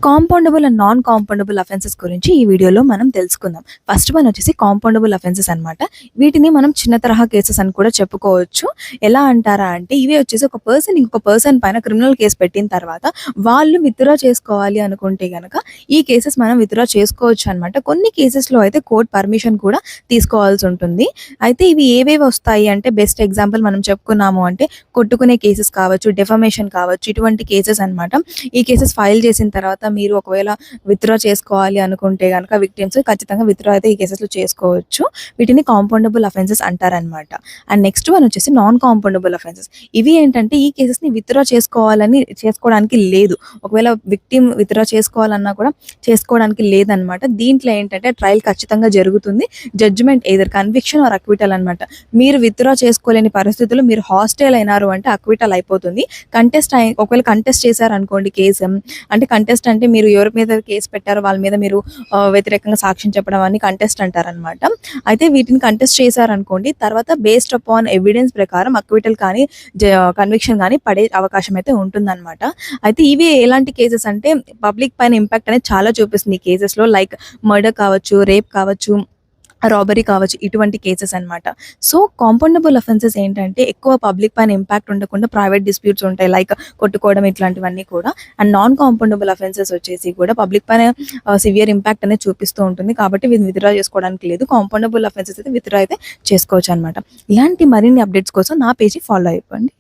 Compoundable and non compoundable offences గురించి ఈ వీడియోలో మనం తెలుసుకుందాం. ఫస్ట్ వన్ వచ్చేసి కాంపౌండబుల్ అఫెన్సెస్ అనమాట. వీటిని మనం చిన్న తరహా కేసెస్ అని కూడా చెప్పుకోవచ్చు. ఎలా అంటారా అంటే ఇవి వచ్చేసి ఒక పర్సన్ ఇంకొక పర్సన్ పైన క్రిమినల్ కేసు పెట్టిన తర్వాత వాళ్ళు విత్డ్రా చేసుకోవాలి అనుకుంటే గనక ఈ కేసెస్ మనం విత్డ్రా చేసుకోవచ్చు అనమాట. కొన్ని కేసెస్లో అయితే కోర్ట్ పర్మిషన్ కూడా తీసుకోవాల్సి ఉంటుంది. అయితే ఇవి ఏవేవి వస్తాయి అంటే బెస్ట్ ఎగ్జాంపుల్ మనం చెప్పుకున్నాము అంటే కొట్టుకునే కేసెస్ కావచ్చు, డెఫమేషన్ కావచ్చు, ఇటువంటి కేసెస్ అనమాట. ఈ కేసెస్ ఫైల్ చేసిన తర్వాత మీరు ఒకవేళ విత్డ్రా చేసుకోవాలి అనుకుంటే గనక విక్టిమ్స్ ఖచ్చితంగా విత్డ్రా అయితే ఈ కేసెస్లో చేసుకోవచ్చు. వీటిని కాంపౌండబుల్ అఫెన్సెస్ అంటారనమాట. అండ్ నెక్స్ట్ వన్ వచ్చేసి నాన్ కాంపౌండబుల్ అఫెన్సెస్. ఇవి ఏంటంటే ఈ కేసెస్ని విత్డ్రా చేసుకోవడానికి లేదు. ఒకవేళ విక్టిమ్ విత్డ్రా చేసుకోవాలన్నా కూడా చేసుకోవడానికి లేదనమాట. దీంట్లో ఏంటంటే ట్రయల్ ఖచ్చితంగా జరుగుతుంది. Judgement either conviction or acquittal అనమాట. మీరు విత్డ్రా చేసుకోలేని పరిస్థితుల్లో మీరు హాస్టల్ అయినారు అంటే అక్విటల్ అయిపోతుంది. ఒకవేళ కంటెస్ట్ చేశారనుకోండి కేసు, అంటే కంటెస్ట్ అంటే మీరు ఎవరి మీద కేసు పెట్టారో వాళ్ళ మీద మీరు వ్యతిరేకంగా సాక్ష్యం చెప్పడం అని కంటెస్ట్ అంటారనమాట. అయితే వీటిని కంటెస్ట్ చేశారనుకోండి, తర్వాత బేస్డ్ అపాన్ ఎవిడెన్స్ ప్రకారం అక్విటల్ కానీ కన్విక్షన్ కానీ పడే అవకాశం అయితే ఉంటుందన్నమాట. అయితే ఇవి ఎలాంటి కేసెస్ అంటే పబ్లిక్ పైన ఇంపాక్ట్ అనేది చాలా చూపిస్తుంది ఈ కేసెస్లో. లైక్ మర్డర్ కావచ్చు, రేప్ కావచ్చు, రాబరీ కావచ్చు, ఇటువంటి కేసెస్ అనమాట. సో కాంపౌండబుల్ అఫెన్సెస్ ఏంటంటే ఎక్కువ పబ్లిక్ పైన ఇంపాక్ట్ ఉండకుండా ప్రైవేట్ డిస్ప్యూట్స్ ఉంటాయి, లైక్ కొట్టుకోవడం ఇట్లాంటివన్నీ కూడా. అండ్ నాన్ కాంపౌండబుల్ అఫెన్సెస్ వచ్చేసి కూడా పబ్లిక్ పైన సివియర్ ఇంపాక్ట్ అనేది చూపిస్తూ ఉంటుంది. కాబట్టి వీటిని విత్డ్రా చేసుకోవడానికి లేదు. కాంపౌండబుల్ అఫెన్సెస్ అయితే విత్డ్రా అయితే చేసుకోవచ్చు అనమాట. ఇలాంటి మరిన్ని అప్డేట్స్ కోసం నా పేజీ ఫాలో అయిపోండి.